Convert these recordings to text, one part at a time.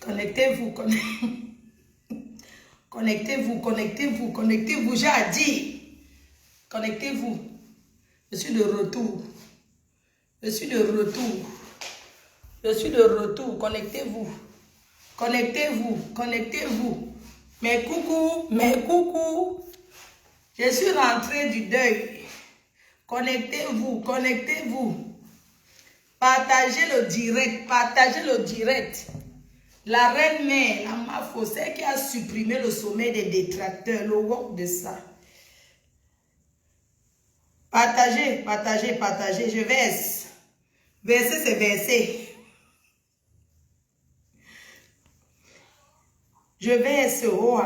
Connectez-vous, connectez-vous, connectez-vous, connectez-vous, j'ai dit. Connectez-vous. Je suis de retour. Je suis de retour. Je suis de retour. Connectez-vous. Connectez-vous. Connectez-vous. Mais coucou, mais coucou. Je suis rentrée du deuil. Connectez-vous, connectez-vous. Partagez le direct, partagez le direct. La reine mère, la Mafo, c'est qui a supprimé le sommet des détracteurs, le work de ça. Partagez, partagez, partagez. Je verse. Verser, c'est verser. Je verse, oh,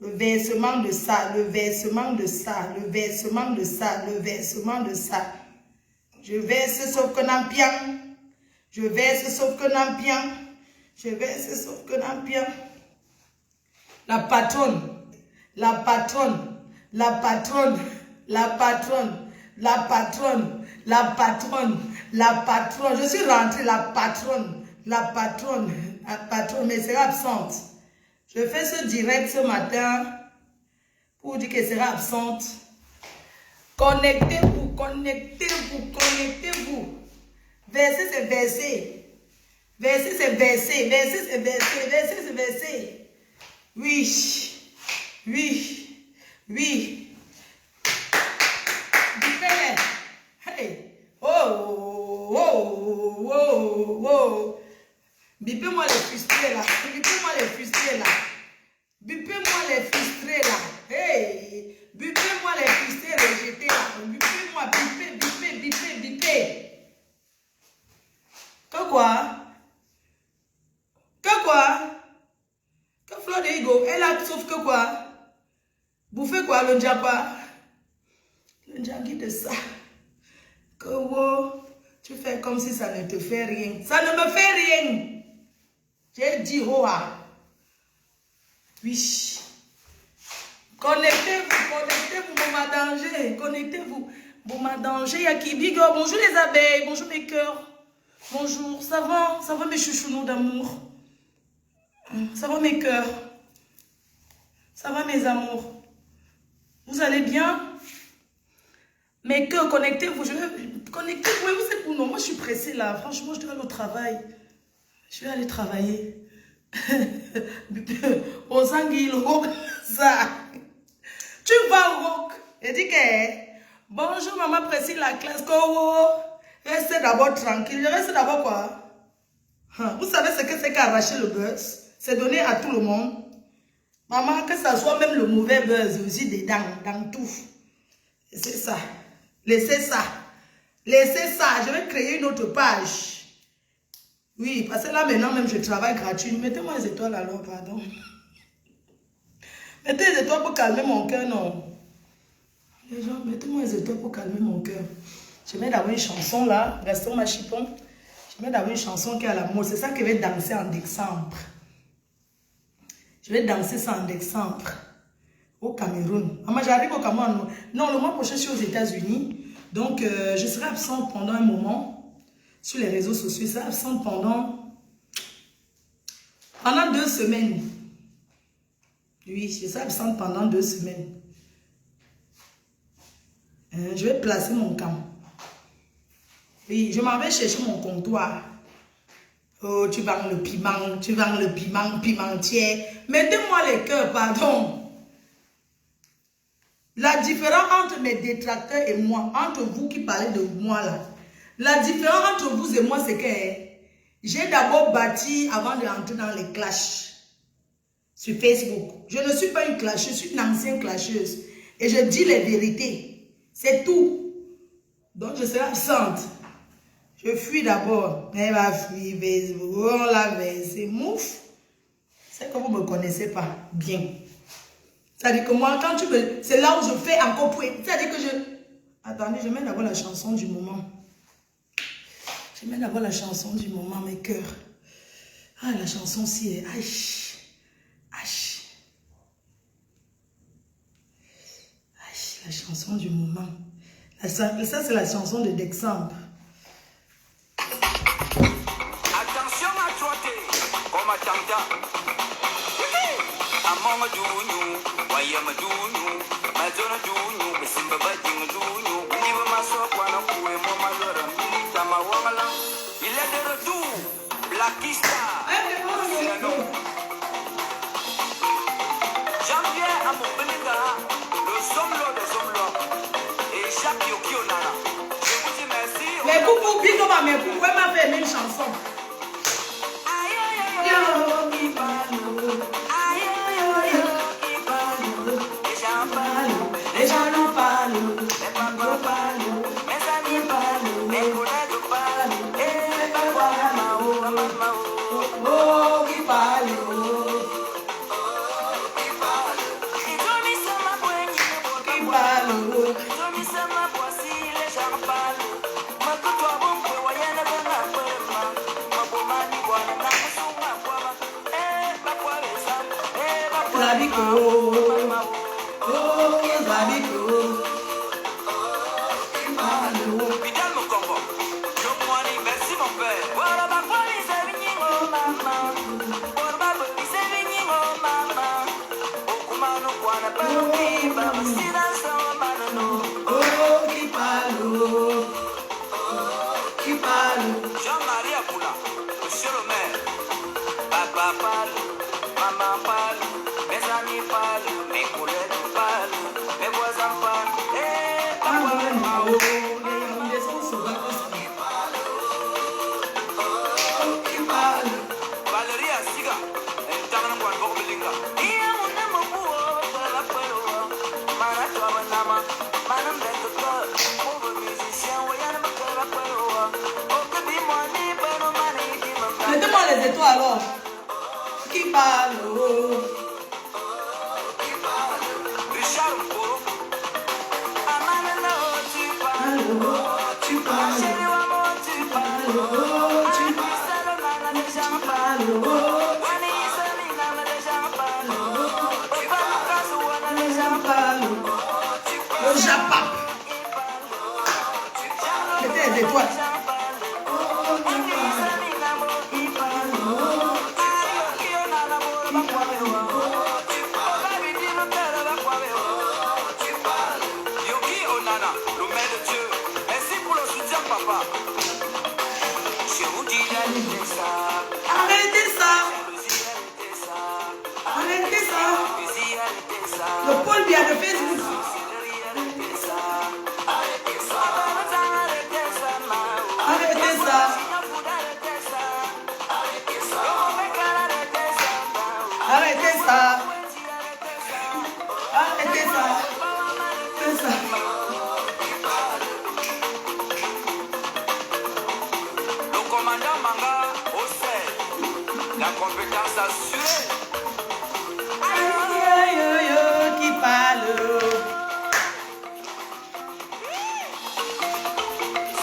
le versement de ça, le versement de ça, le versement de ça, le versement de ça. Je verse sauf que n'ampian. Je verse sauf que n'ampian. Je verse sauf que n'ampian. La patronne, la patronne, la patronne, la patronne, la patronne, la patronne, la patronne. Je suis rentrée, la patronne, la patronne, la patronne, mais elle sera absente. Je fais ce direct ce matin pour dire qu'elle sera absente. Connectez-vous, connectez-vous, connectez-vous. Verser, c'est verser. Verser, c'est verser. Verser, c'est verser. Verser, c'est verser. Oui. Oui. Oui. Hey. Oh. Oh. Oh. Oh. Bipez-moi les frustrés là. Bipez-moi les frustrés là. Bipez-moi les frustrés là. Hey. Bipez-moi les frustrés rejetés là. Bipez-moi. Bipez, bipez, bipez, bipez. Que quoi? Que quoi? Que Fleur de Higo? Elle a sauf que quoi? Bouffer quoi le Ndjapa? Le Ndjangi de ça. Que wow. Tu fais comme si ça ne te fait rien. Ça ne me fait rien. J'ai dit hoa. Oui. Connectez-vous, connectez-vous, Bouma Danger. Connectez-vous. Bouma Danger, Yakibigo. Bonjour les abeilles, bonjour mes cœurs. Bonjour, ça va mes chouchounous d'amour. Ça va mes cœurs. Ça va mes amours. Vous allez bien? Mes cœurs, connectez-vous. Connectez-vous, vous êtes où? Non, moi je suis pressée là. Franchement, je dois aller au travail. Je vais aller travailler. Au sanguil, ça. Tu vas au et dis que bonjour maman précise la classe. Restez d'abord tranquille. Restez d'abord quoi? Vous savez ce que c'est qu'arracher le buzz? C'est donner à tout le monde. Maman, que ça soit même le mauvais buzz aussi dedans, dans tout. C'est ça. Laissez ça. Laissez ça. Je vais créer une autre page. Oui, parce que là maintenant même je travaille gratuit. Mettez-moi les étoiles alors, pardon. Mettez les étoiles pour calmer mon cœur, non. Les gens, mettez-moi les étoiles pour calmer mon cœur. Je vais d'abord une chanson là, Gaston Machipon. Je vais d'abord une chanson qui est à la mode. C'est ça que je vais danser en décembre. Je vais danser ça en décembre. Au Cameroun. Maman, j'arrive au Cameroun. Non, le mois prochain, je suis aux États-Unis. Donc, je serai absente pendant un moment. Sur les réseaux sociaux, je serai absente pendant 2 semaines. Oui, je serai absente pendant 2 semaines. Je vais placer mon camp. Oui, je m'en vais chercher mon comptoir. Oh, tu vends le piment, pimentier. Mettez-moi les cœurs, pardon. La différence entre mes détracteurs et moi, entre vous qui parlez de moi là, la différence entre vous et moi, c'est que j'ai d'abord bâti avant de rentrer dans les clashs sur Facebook. Je ne suis pas une clasheuse, je suis une ancienne clasheuse. Et je dis les vérités. C'est tout. Donc je serai absente. Je fuis d'abord. Elle va fuir Facebook. On l'avait. C'est mouf. C'est que vous ne me connaissez pas bien. C'est-à-dire que moi, quand tu me... C'est là où je fais encore pour... C'est-à-dire que je... Attendez, je mets d'abord la chanson du moment. Je mets d'abord la chanson du moment, mes cœurs. Ah, la chanson si est... Aïe. Aïe. Aïe, la chanson du moment. Ça, c'est la chanson de décembre. Attention à toi, Mais coucou, big up à mes coucou, elle m'a fait une chanson. Les gens nous parlent, les parents parlent, mes amis parlent, mes collègues parlent, et papa, maman, oh, qui parle, qui parle, qui parle, les gens parlent, ma toi bon, voyez le Jean-Marie Apoula, monsieur le maire, papa parle, maman parle, mes amis parlent, mes collègues parlent, mes voisins parlent, et papa parle. Valérie Asiga, mettez-moi les étoiles alors. Qui parle? Richard Mboro. Tu parles. Tu parles. Le Japon. Mettez les étoiles. Arrêtez ça. Arrêtez ça. Le pôle bien de Facebook. Arrêtez ça. Arrêtez ça. Arrêtez ça. C'est ça. Le commandant Manga au sel. La compétence assurée. Aïe, aïe, aïe, aïe, qui parle.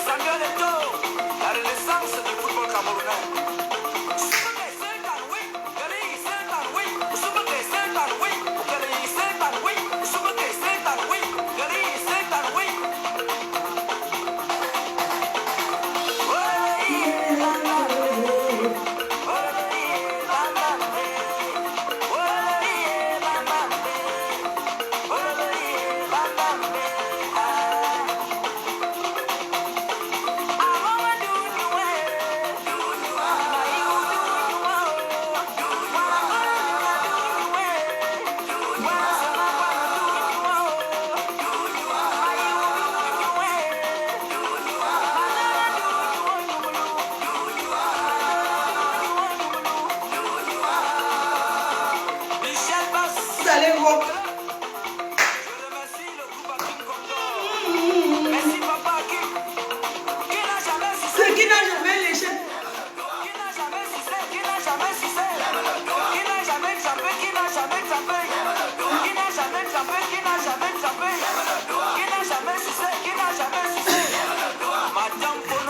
Samuel Eto'o, la renaissance du football camerounais.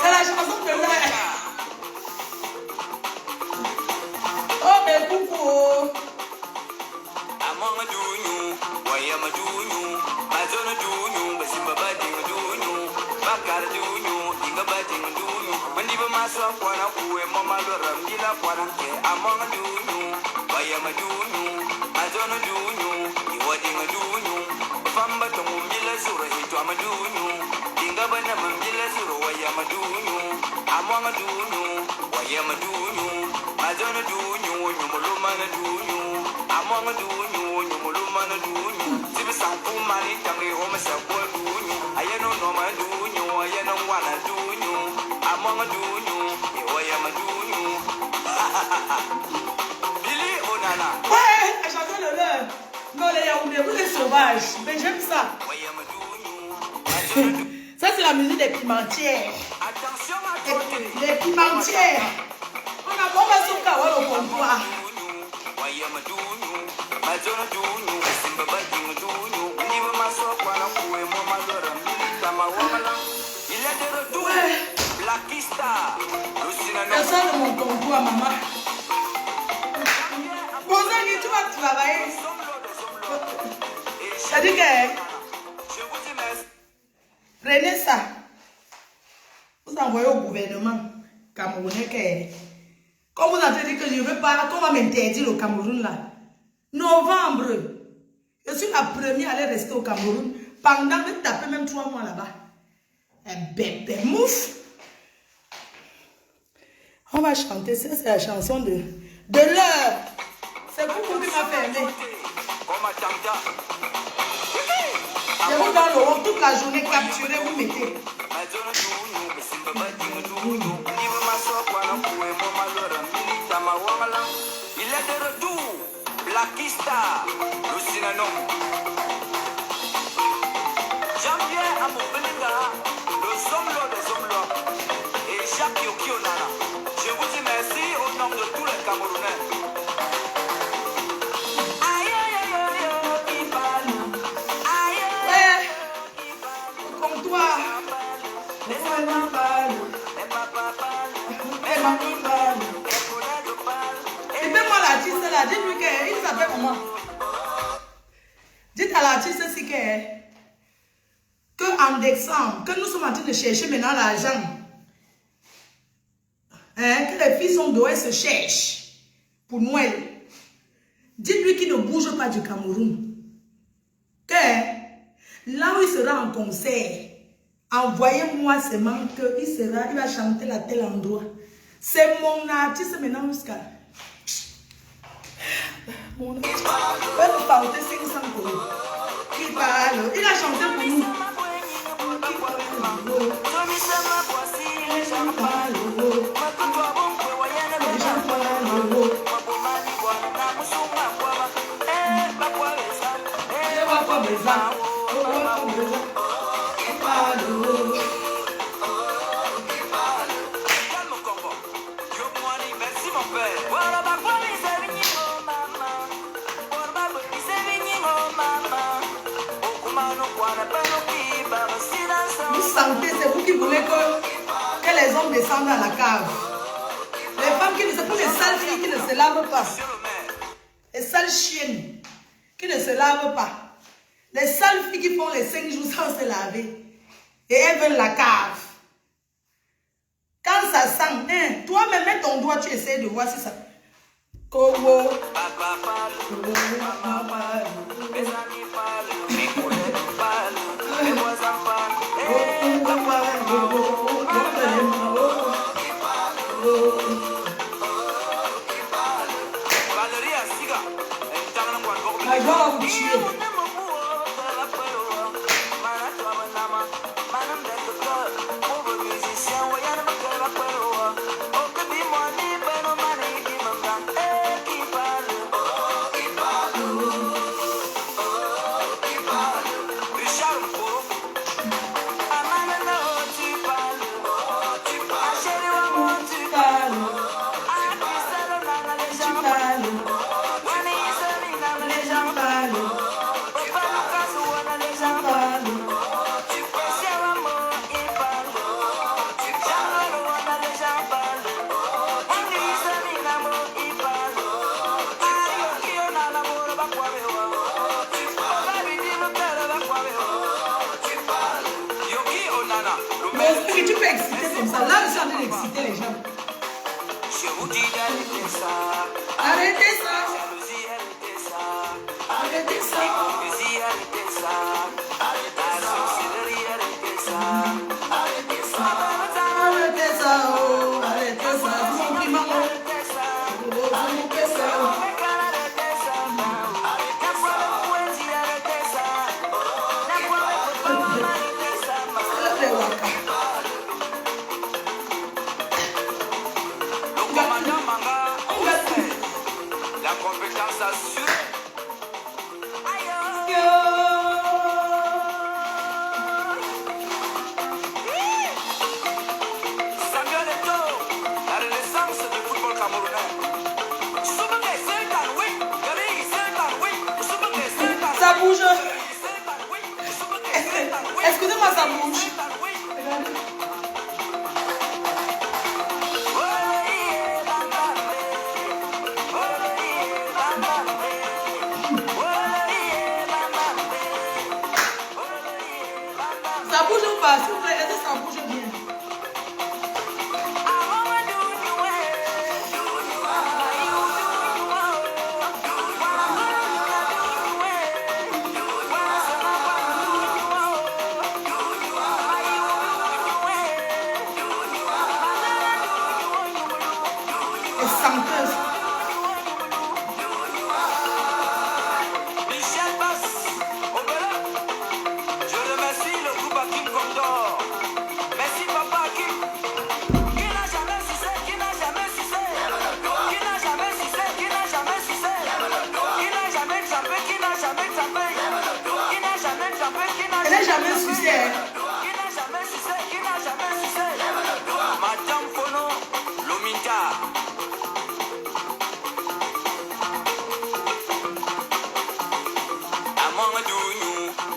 C'est la chanson de l'air. Oh, mais coucou. Non, les Yaoundé, vous êtes sauvages. Mais j'aime ça. Ça, c'est la musique des pimentières. Les pimentières. On a bon à son cas, on va comptoir. Personne de mon comptoir, maman. Bon, tu vas travailler. Ça dit que prenez ça. Vous envoyez au gouvernement camerounais que comme vous avez dit que je ne veux pas, qu'on va m'interdire au Cameroun là. Novembre, je suis la première à aller rester au Cameroun pendant que taper même 3 mois là-bas. Un bébé mouf. On va chanter, ça c'est la chanson de l'heure. C'est vous qui m'a fermé. Je vous donne l'eau toute la journée capturée, vous mettez. Il est de retour, Blackista, le Sinanon. Jean-Pierre Amoubelinga, le Zomlo des Zomlo, et Jacques Yokionana. Je vous dis merci au nom de tous les Camerounais. Et même l'artiste là, dites-lui qu'il s'appelle comment? Dites à l'artiste aussi que en décembre, que nous sommes en train de chercher maintenant l'argent, hein, que les filles sont dehors se cherchent pour Noël. Dites-lui qu'il ne bouge pas du Cameroun. Que là où il sera en concert, envoyez-moi seulement qu'il va chanter à tel endroit. C'est mon artiste maintenant jusqu'à... Mon artiste. Il va nous porter 500 pour nous. Il parle. Il a chanté pour nous. Les gens parlent. Les gens parlent. Vous sentez, c'est vous qui voulez que les hommes descendent à la cave. Les femmes qui ne sont pas les sales filles qui ne se lavent pas. Les sales chiennes qui ne se lavent pas. Les sales filles qui font les 5 jours sans se laver. Et elles veulent la cave. Quand ça sent, hein, toi-même, mets ton doigt, tu essaies de voir si ça... Kobo. I go with you. Tu peux exciter comme ça. Là, je suis en train d'exciter les gens. Je vous dis d'arrêter ça. Arrêtez ça. Jalousie, arrêtez ça. Arrêtez ça. Hypocrisie, arrêtez ça. La sorcellerie, arrêtez ça. Arrêtez ça. Arrêtez ça. Oh, arrêtez ça. Vous comprenez, maman? Arrêtez ça. Vous comprenez ça? Arrêtez ça. Arrêtez ça. Poésie, arrêtez ça. Arrêtez ça. C'est le waka. Le commandant Manga, la compétence assurée. Aïe. Yo. Samuel Eto'o, la renaissance du football camerounais. Soubouké, c'est un oui. Gary, c'est un oui. Soubouké, c'est un oui. Ça bouge. C'est un oui. Soubouké, c'est un oui. Excusez-moi, ça bouge. C'est un oui. Regardez. Ça bouge ou pas? S'il vous plaît, est-ce que ça bouge bien? Et santeuse. Michel Bass, Obela. Je remercie le groupe Hakim Condor. Merci papa Hakim. Qui n'a jamais sucé, qui n'a jamais sucé. Qui n'a jamais sucé, qui n'a jamais sucé. Qui n'a jamais chapé, qui n'a jamais chapé. Qui n'a jamais chapé, qui n'a Elle n'est jamais sucée. Hein? Qui n'a jamais sucé, qui n'a jamais sucé. Madame Fono, Lominta. Among a dunyu,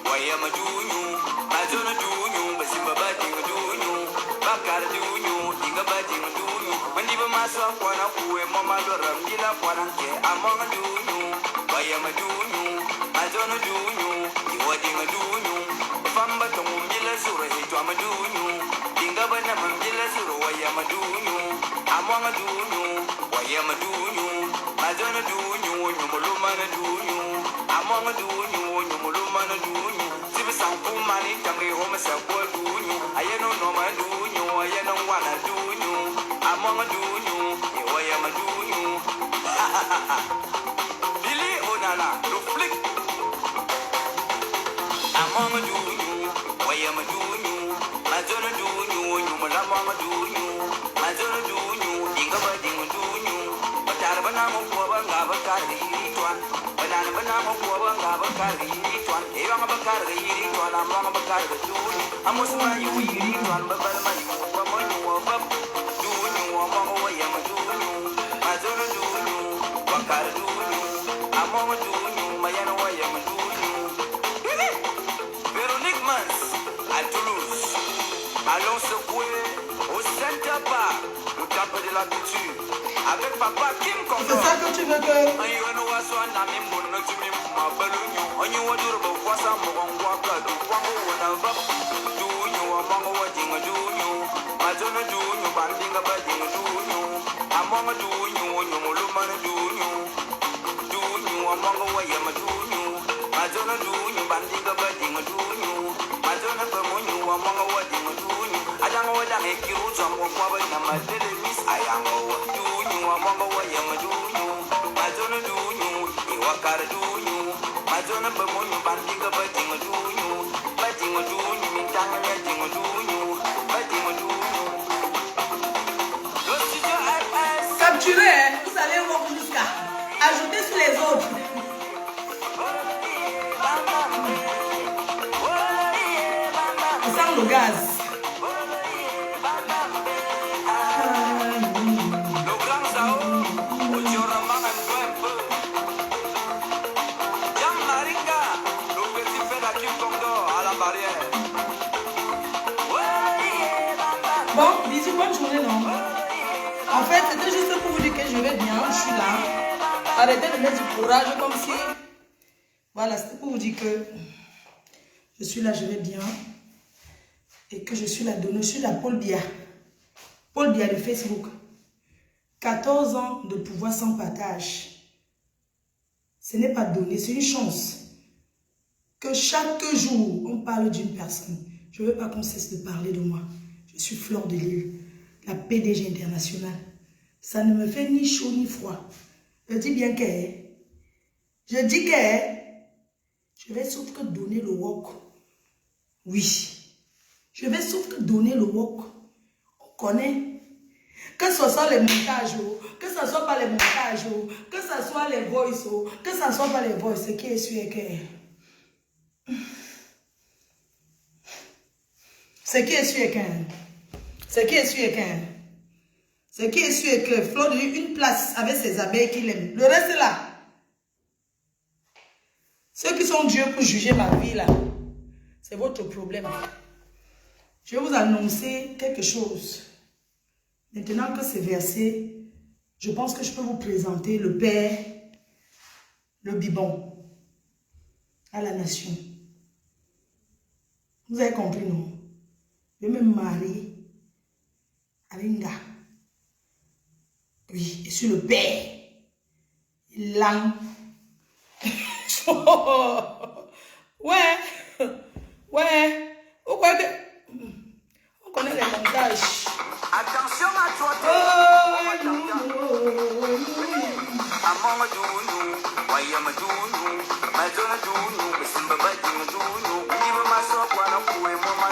why am a dunyu? Mazona dunyu, Basimba batting a dunyu. Bakar dunyu, Diga batting a dunyu. When you mass of one of who am Mama Doram, Dilla Quanake, among a dunyu, why am a dunyu? Mazona dunyu, you wedding a dunyu. Famba to Mumilla Sura, hit to a dunyu. Dinga Banam Dilla Sura, why am a dunyu? Among a dunyu, why am a dunyu? Mazona dunyu, Yumulumana dunyu. Among a dunyu, Yumulumana dunyu. Sibisang Pumani, Tangi Homer Sakwa dunyu. I don't know my dunyu, I don't wanna dunyu. Among a dunyu, I am a dunyu. Billy Onana, the flick. Among a dunyu, I am a dunyu. Mazona dunyu, Yumulamama dunyu. Mazona dunyu, Dingaba dingu dunyu. But I have a Gabakari, Banana Banana, Gabakari, Young Bakari, I'm Bakari, I must mind you eating one, but my you walk up, doing you walk away, I'm a doing you, I don't do you, Bakari do you, I'm on doing you, my way, I'm a doing you. Veronique Mans, à Toulouse, allons secouer au Center Park, au temple de la culture, avec papa Kim C'est Condor. ça que tu veux que... Capturez, hein, vous allez voir jusqu'à ajouter sur les autres. On sent le gaz. Le grand Zao, au Dioraman un peu un peu. Jean Maringa, le petit fait la Kim Condor à la barrière. Bon, bisous, bonne journée, non? En fait, c'était juste pour vous dire que je vais bien, je suis là. Arrêtez de mettre du courage comme si... Voilà, c'était pour vous dire que je suis là, je vais bien. Et que je suis la donneuse, je suis la Paul Bia. Paul Biya de Facebook. 14 ans de pouvoir sans partage. Ce n'est pas donné, c'est une chance. Que chaque jour, on parle d'une personne. Je ne veux pas qu'on cesse de parler de moi. Je suis Fleur de Lille, la PDG internationale. Ça ne me fait ni chaud ni froid. Je dis bien que... Je dis que... Je vais sauf que donner le wok. Oui. Je vais sauf que donner le wok. On connaît. Que ce soit les montages, que ce soit pas les montages, que ce soit les voices, que ce soit pas les voices, ce qui est sûr est que... Ce qui est sûr est que... Ce qui est sûr est que... Ce qui est sûr est que Flo a une place avec ses abeilles qu'il aime. Le reste est là. Ceux qui sont Dieu pour juger ma vie là, c'est votre problème. Je vais vous annoncer quelque chose. Maintenant que c'est versé, je pense que je peux vous présenter le Père, le Bibon, à la nation. Vous avez compris, non? Je vais me marier avec un gars. Oui, je suis le Père. L'âme. Ouais. Ouais. Pourquoi que... On connaît les montages. Attention à toi.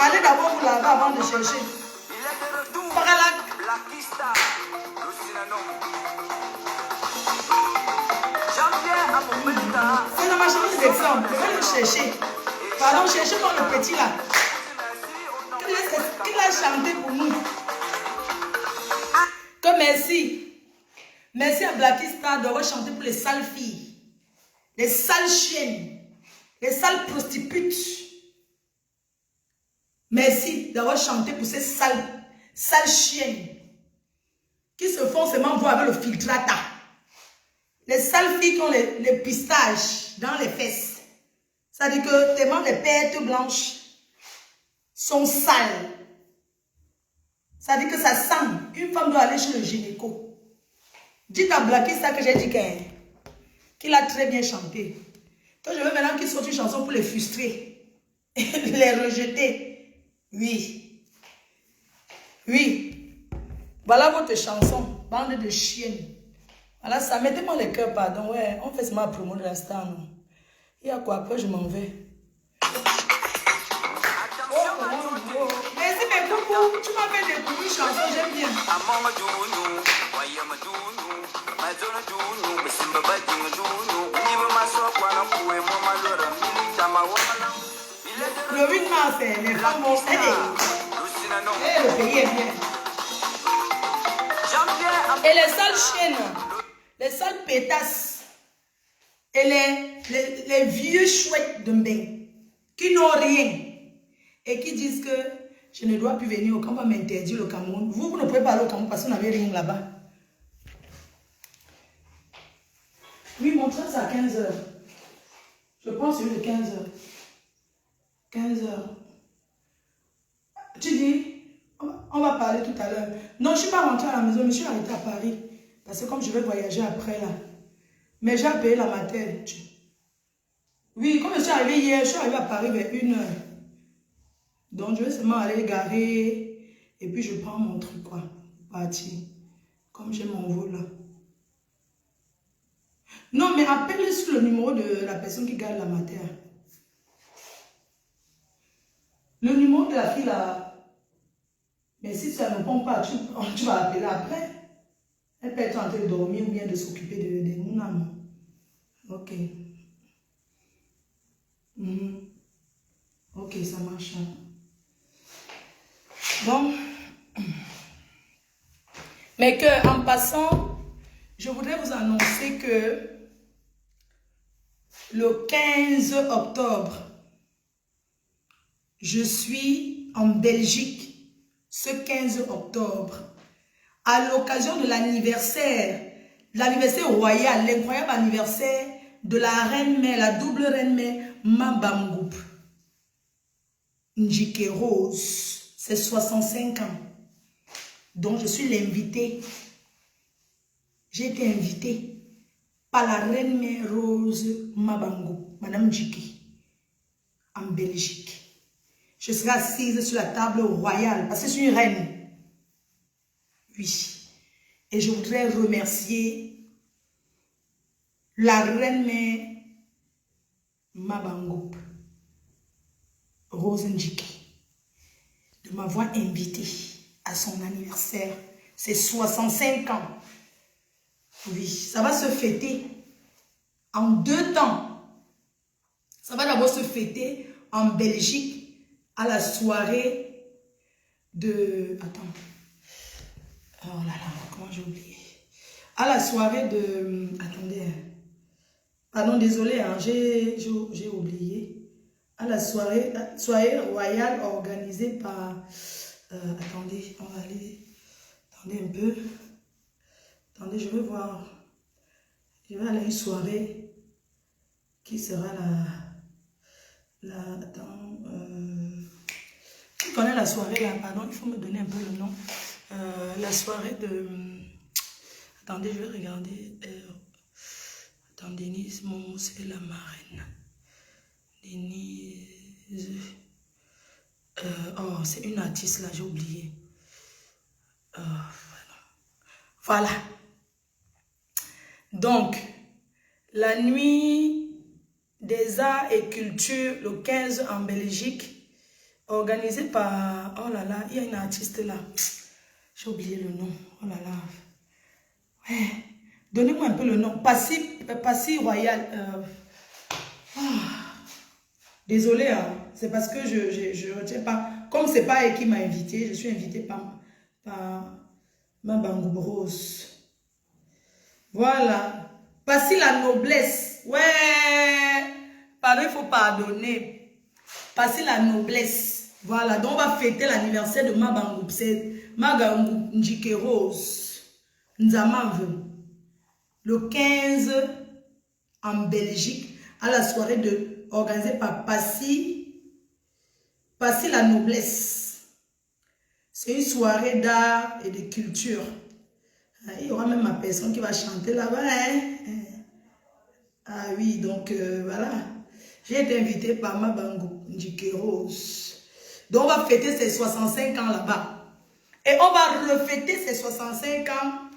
Allez d'abord vous laver avant de chercher. Par là. C'est dans ma chambre d'exemple. Je vais le chercher. Pardon, cherchez dans le petit là. Qu'il a chanté pour nous. Que merci. Merci à Blackista d'avoir chanté pour les sales filles. Les sales chiennes. Les sales prostituées. Merci d'avoir chanté pour ces sales chiennes. Qui se font seulement voir avec le filtrata. Les sales filles qui ont les pistaches dans les fesses. Ça dit que tellement les pêtes blanches sont sales. Ça dit que ça sent. Une femme doit aller chez le gynéco. Dites à Blacky ça que j'ai dit qu'il a très bien chanté. Que je veux maintenant qu'il sorte une chanson pour les frustrer. Les rejeter. Oui. Oui. Voilà votre chanson. Bande de chiennes. Voilà ça. Mettez-moi les cœurs, pardon. Ouais, on fait seulement la promo de l'instant, non? Il y a quoi après, je m'en vais. Merci mes coucou. Tu m'as fait des coucou chansons, j'aime bien. Le 8 mars, les femmes vont s'aider. Et le pays est bien. Et les sales chiennes, les sales pétasses, et les vieux chouettes de Mbeng, qui n'ont rien, et qui disent que je ne dois plus venir au Cameroun, on m'a interdit le Cameroun. Vous ne pouvez pas aller au Cameroun parce que vous n'avez rien là-bas. Oui, mon train c'est à 15h. Je pense que c'est de 15h. 15h. Tu dis, on va parler tout à l'heure. Non, je ne suis pas rentrée à la maison, mais je suis arrêtée à Paris. Parce que comme je vais voyager après là. Mais j'ai payé la matinée. Oui, comme je suis arrivée hier, je suis arrivée à Paris vers 1h. Donc je vais seulement aller garer. Et puis je prends mon truc quoi. Partir. Comme j'ai mon vol là. Non, mais appelle sur le numéro de la personne qui garde la matière. Le numéro de la fille là. Mais si ça ne répond pas, tu vas appeler après. Elle peut être en train de dormir ou bien de s'occuper de mon âme. Ok. Ok, ça marche. Bon. Mais que en passant, je voudrais vous annoncer que le 15 octobre, je suis en Belgique. Ce 15 octobre, à l'occasion de l'anniversaire royal, l'incroyable anniversaire de la reine-mère, la double reine-mère Mabamgoup Njike Rose, c'est 65 ans. Donc, je suis l'invité. J'ai été invitée par la reine mère Rose Mabango, Madame Djiki, en Belgique. Je serai assise sur la table royale, parce que je suis une reine. Oui. Et je voudrais remercier la reine mère Mabango, Rose Ndjiki, de m'avoir invitée à son anniversaire. C'est 65 ans. Oui, ça va se fêter en 2 temps. Ça va d'abord se fêter en Belgique à la soirée de... Attends. Oh là là, comment j'ai oublié? À la soirée de... Attendez. Pardon, désolé, hein, j'ai oublié. À la soirée royale organisée par... attendez, on va aller... Attendez un peu. Attendez, je vais voir. Je vais aller à une soirée qui sera attends, qui connaît la soirée là? Pardon, il faut me donner un peu le nom. La soirée de... Attendez, je vais regarder. Attends, Denise Momo, c'est la marraine. Denise... oh, c'est une artiste là, j'ai oublié. Voilà. Donc, la nuit des arts et cultures, le 15 en Belgique, organisée par... Oh là là, il y a une artiste là. J'ai oublié le nom. Oh là là. Ouais. Donnez-moi un peu le nom. Passy Royal. Désolée, hein. C'est parce que je ne retiens pas. Comme c'est pas elle qui m'a invité, je suis invitée par Mabango Rose. Voilà. Passy la noblesse. Ouais. Pardon, il faut pardonner. Passy la noblesse. Voilà. Donc, on va fêter l'anniversaire de Mabango. C'est Mabango Ndjiki Rose. Nzamave. Le 15 en Belgique, à la soirée organisée par Passy la noblesse. C'est une soirée d'art et de culture. Il y aura même ma personne qui va chanter là-bas. Hein? Ah oui, donc voilà. J'ai été invitée par Mabango Ndjiki Rose. Donc on va fêter ses 65 ans là-bas. Et on va refêter ses 65 ans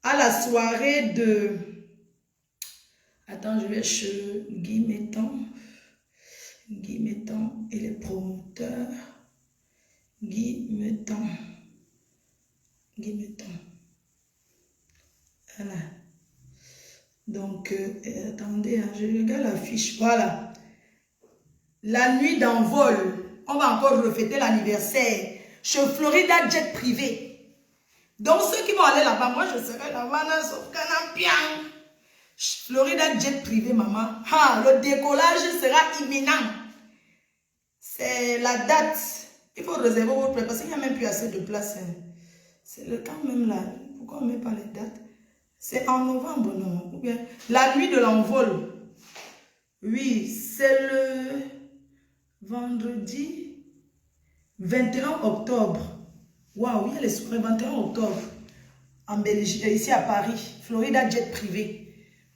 à la soirée de... Attends, je vais chez Guy Metton. Guy Metton et les promoteurs. Guy Metton. Guy Metton. Voilà. Donc, attendez, hein, je regarde l'affiche. Voilà. La nuit d'envol. On va encore refêter l'anniversaire chez Florida Jet Privé. Donc, ceux qui vont aller là-bas, moi, je serai là-bas dans ce canapien. Florida Jet Privé, maman. Ah, le décollage sera imminent. C'est la date. Il faut réserver votre place parce qu'il n'y a même plus assez de place. C'est le temps même là. Pourquoi on ne met pas les dates? C'est en novembre, non? Ou bien la nuit de l'envol. Oui, c'est le vendredi 21 octobre. Waouh, il y a les soirées 21 octobre en Belgique, ici à Paris, Florida Jet Privé.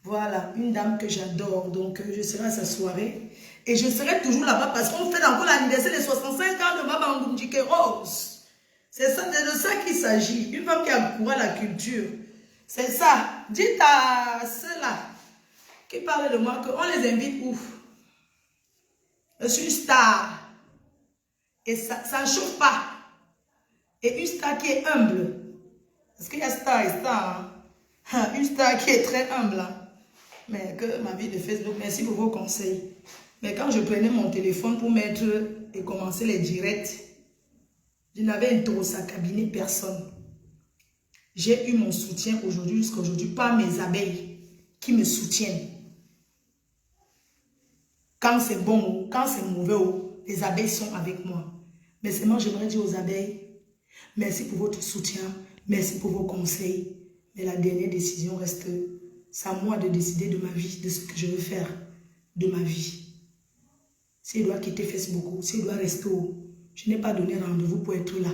Voilà, une dame que j'adore. Donc, je serai à sa soirée. Et je serai toujours là-bas parce qu'on fait encore l'anniversaire des 65 ans de Mabango Ndjiki Rose. C'est de ça qu'il s'agit. Une femme qui a couru à la culture. C'est ça. Dites à ceux-là qui parlent de moi qu'on les invite où? Je suis une star. Et ça ne chauffe pas. Et une star qui est humble. Parce qu'il y a star et star. Hein? Une star qui est très humble. Hein? Mais que ma vie de Facebook, merci pour vos conseils. Mais quand je prenais mon téléphone pour mettre et commencer les directs, je n'avais intéressé à cabinet personne. J'ai eu mon soutien aujourd'hui, jusqu'à aujourd'hui, par mes abeilles qui me soutiennent. Quand c'est bon ou quand c'est mauvais, les abeilles sont avec moi. Mais seulement j'aimerais dire aux abeilles, merci pour votre soutien, merci pour vos conseils. Mais la dernière décision reste, c'est à moi de décider de ma vie, de ce que je veux faire de ma vie. S'il doit quitter Facebook, s'il doit rester, je n'ai pas donné rendez-vous pour être là.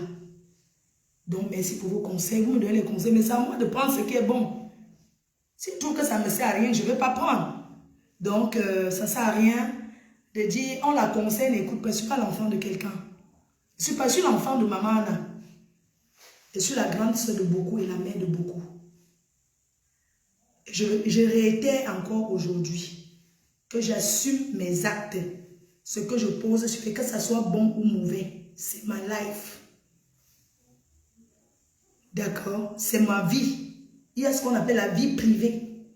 Donc, merci pour vos conseils. Vous me donnez les conseils, mais c'est à moi de prendre ce qui est bon. Si je trouve que ça ne me sert à rien, je ne vais pas prendre. Donc, ça ne sert à rien de dire, on la conseille, n'écoute pas. Je ne suis pas l'enfant de quelqu'un. Je suis l'enfant de maman Anna. Je suis la grande sœur de beaucoup et la mère de beaucoup. Je réitère encore aujourd'hui que j'assume mes actes. Ce que je pose, je fais que ça soit bon ou mauvais. C'est ma life. D'accord? C'est ma vie. Il y a ce qu'on appelle la vie privée.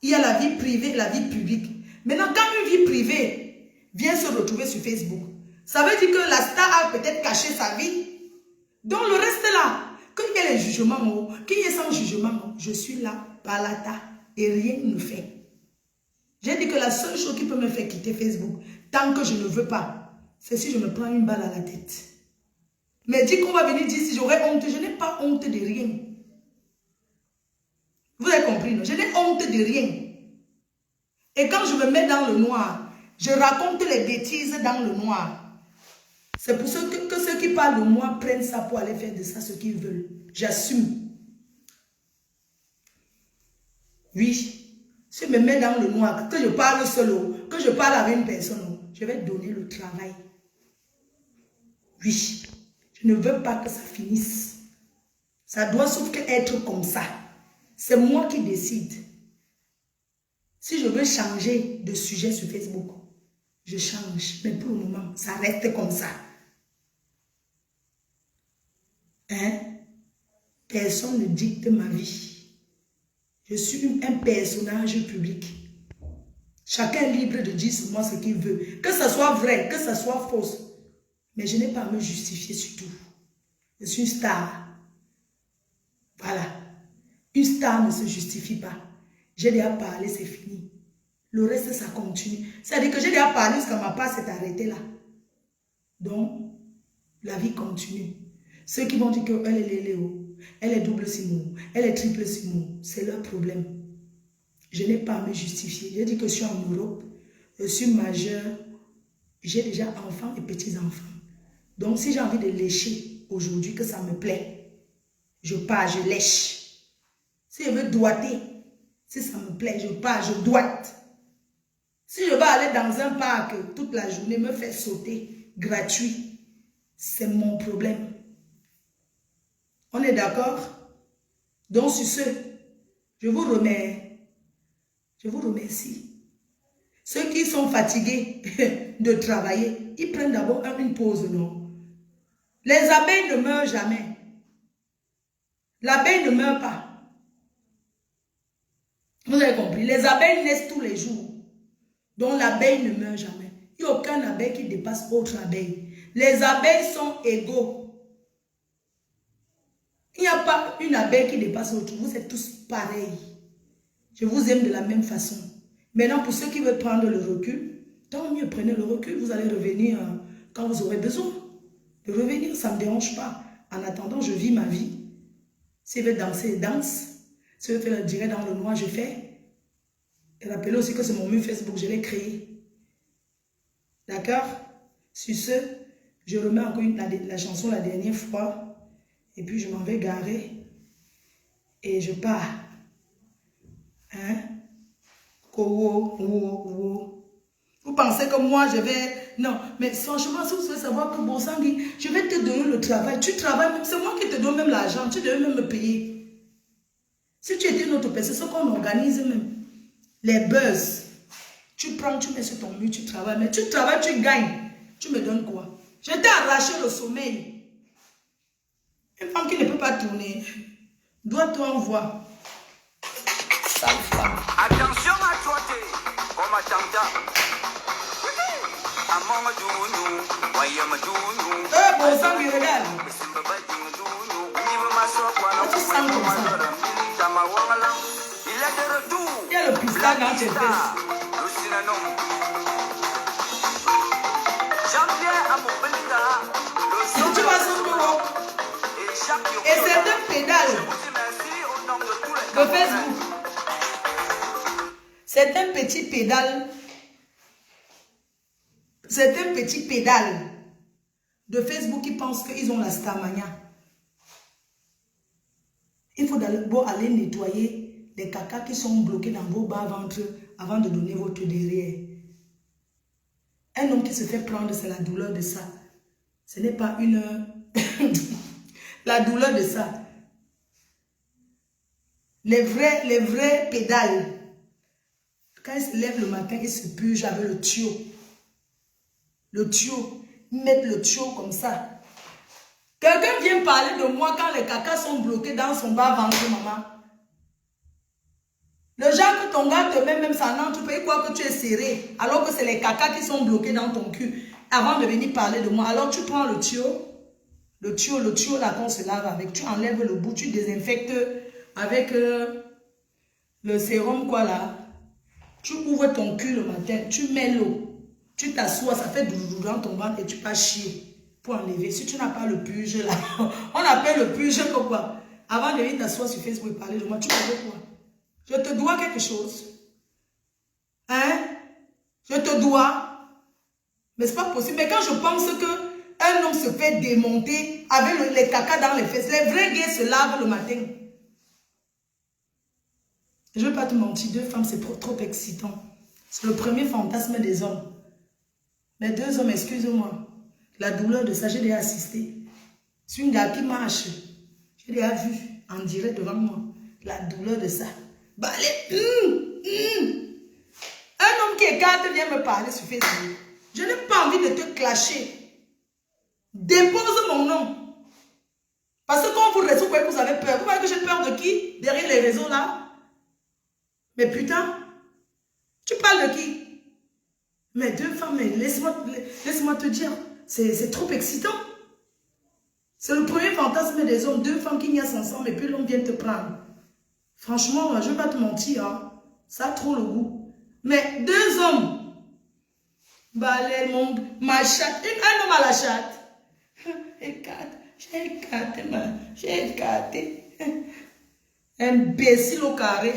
Il y a la vie privée et la vie publique. Maintenant, quand une vie privée vient se retrouver sur Facebook, ça veut dire que la star a peut-être caché sa vie. Donc le reste là, qu'il y ait les jugements, qu'il y ait sans jugement, je suis là, palata, et rien ne fait. J'ai dit que la seule chose qui peut me faire quitter Facebook, tant que je ne veux pas, c'est si je me prends une balle à la tête. Mais dit qu'on va venir dire si j'aurais honte, je n'ai pas honte de rien. Vous avez compris, non? Je n'ai honte de rien. Et quand je me mets dans le noir, je raconte les bêtises dans le noir. C'est pour ça que ceux qui parlent de moi prennent ça pour aller faire de ça ce qu'ils veulent. J'assume. Oui. Si je me mets dans le noir, que je parle solo, que je parle avec une personne, je vais donner le travail. Oui. Je ne veux pas que ça finisse. Ça doit sauf que être comme ça. C'est moi qui décide. Si je veux changer de sujet sur Facebook, je change. Mais pour le moment, ça reste comme ça. Hein? Personne ne dicte ma vie. Je suis un personnage public. Chacun est libre de dire sur moi ce qu'il veut. Que ça soit vrai, que ça soit fausse. Mais je n'ai pas à me justifier sur tout. Je suis une star. Voilà. Une star ne se justifie pas. J'ai déjà parlé, c'est fini. Le reste, ça continue. C'est-à-dire que j'ai déjà parlé jusqu'à ma part s'est arrêtée là. Donc, la vie continue. Ceux qui vont dire qu'elle est Léo, elle est double Simon, elle est triple Simon, c'est leur problème. Je n'ai pas à me justifier. J'ai dit que je suis en Europe, je suis majeure, j'ai déjà enfants et petits-enfants. Donc, si j'ai envie de lécher aujourd'hui, que ça me plaît, je pars, je lèche. Si je veux doigter, si ça me plaît, je pars, je doite. Si je veux aller dans un parc toute la journée, me faire sauter gratuit, c'est mon problème. On est d'accord? Donc sur ce, je vous remercie. Ceux qui sont fatigués de travailler, ils prennent d'abord une pause, non? Les abeilles ne meurent jamais. L'abeille ne meurt pas. Vous avez compris? Les abeilles naissent tous les jours. Donc l'abeille ne meurt jamais. Il n'y a aucun abeille qui dépasse autre abeille. Les abeilles sont égaux. Il n'y a pas une abeille qui dépasse l'autre. Vous êtes tous pareils. Je vous aime de la même façon. Maintenant, pour ceux qui veulent prendre le recul, tant mieux, prenez le recul. Vous allez revenir quand vous aurez besoin de revenir. Ça ne me dérange pas. En attendant, je vis ma vie. S'il veut danser, danse. S'il veut faire le direct dans le noir, je fais. Et rappelez aussi que c'est mon mur Facebook, je l'ai créé. D'accord? Sur ce, je remets encore la chanson la dernière fois. Et puis je m'en vais garer. Et je pars. Hein? Vous pensez que moi je vais... Non, mais franchement, si vous voulez savoir que Bosangui, je vais te donner le travail. Tu travailles même, c'est moi qui te donne même l'argent. Tu devais même me payer. Si tu étais une autre personne, c'est ce qu'on organise même. Les buzz. Tu prends, tu mets sur ton mur, tu travailles. Mais tu travailles, tu gagnes. Tu me donnes quoi? Je t'ai arraché le sommeil. Une femme qui ne peut pas tourner. Dois-toi en voir. Sale femme. Attention à toi, comme à Tanta. Bon sang, il regarde. Tu sens comme ça. Il y a le pistage dans tes fesses. Tu vas sur le haut. Et c'est un pédale de Facebook. C'est un petit pédale. C'est un petit pédale de Facebook qui pense qu'ils ont la Starmania. Il faut d'abord aller nettoyer les cacas qui sont bloqués dans vos bas-ventre avant de donner votre derrière. Un homme qui se fait prendre, c'est la douleur de ça. Ce n'est pas une... la douleur de ça. Les vrais pédales. Quand il se lève le matin, il se purge avec le tuyau. Le tuyau. Mettre le tuyau comme ça. Quelqu'un vient parler de moi quand les cacas sont bloqués dans son bas-ventre, maman. Le genre que ton gars te met, même ça n'entre pas, il croit que tu es serré. Alors que c'est les cacas qui sont bloqués dans ton cul. Avant de venir parler de moi. Alors tu prends le tuyau. Le tuyau là qu'on se lave avec. Tu enlèves le bout, tu désinfectes avec le sérum quoi là. Tu ouvres ton cul le matin, tu mets l'eau. Tu t'assois, ça fait doudou dans ton ventre et tu vas chier pour enlever. Si tu n'as pas le purge là, on appelle le purge quoi. Avant de venir t'asseoir sur Facebook et parler de moi, tu veux quoi? Je te dois quelque chose. Hein? Je te dois. Mais c'est pas possible. Mais quand je pense que un homme se fait démonter avec les cacas dans les fesses, les vrais gays se lavent le matin. Je ne vais pas te mentir, 2 femmes, c'est trop excitant. C'est le premier fantasme des hommes. Mais 2 hommes, excusez-moi, la douleur de ça, j'ai déjà assisté. C'est une gars qui marche. J'ai déjà vu en direct devant moi. La douleur de ça. Balai. Un homme qui écarte vient me parler sur Facebook. Je n'ai pas envie de te clasher. Dépose mon nom. Parce que quand vous restez, vous voyez que vous avez peur. Vous voyez que j'ai peur de qui? Derrière les réseaux là. Mais putain, tu parles de qui? Mais 2 femmes, laisse-moi te dire, c'est trop excitant. C'est le premier fantasme des hommes, 2 femmes qui niaisent ensemble et puis l'homme vient te prendre. Franchement, je ne vais pas te mentir, hein. Ça a trop le goût. Mais 2 hommes, balai, ma chatte, un homme à la chatte. J'ai écarté. Imbécile au carré.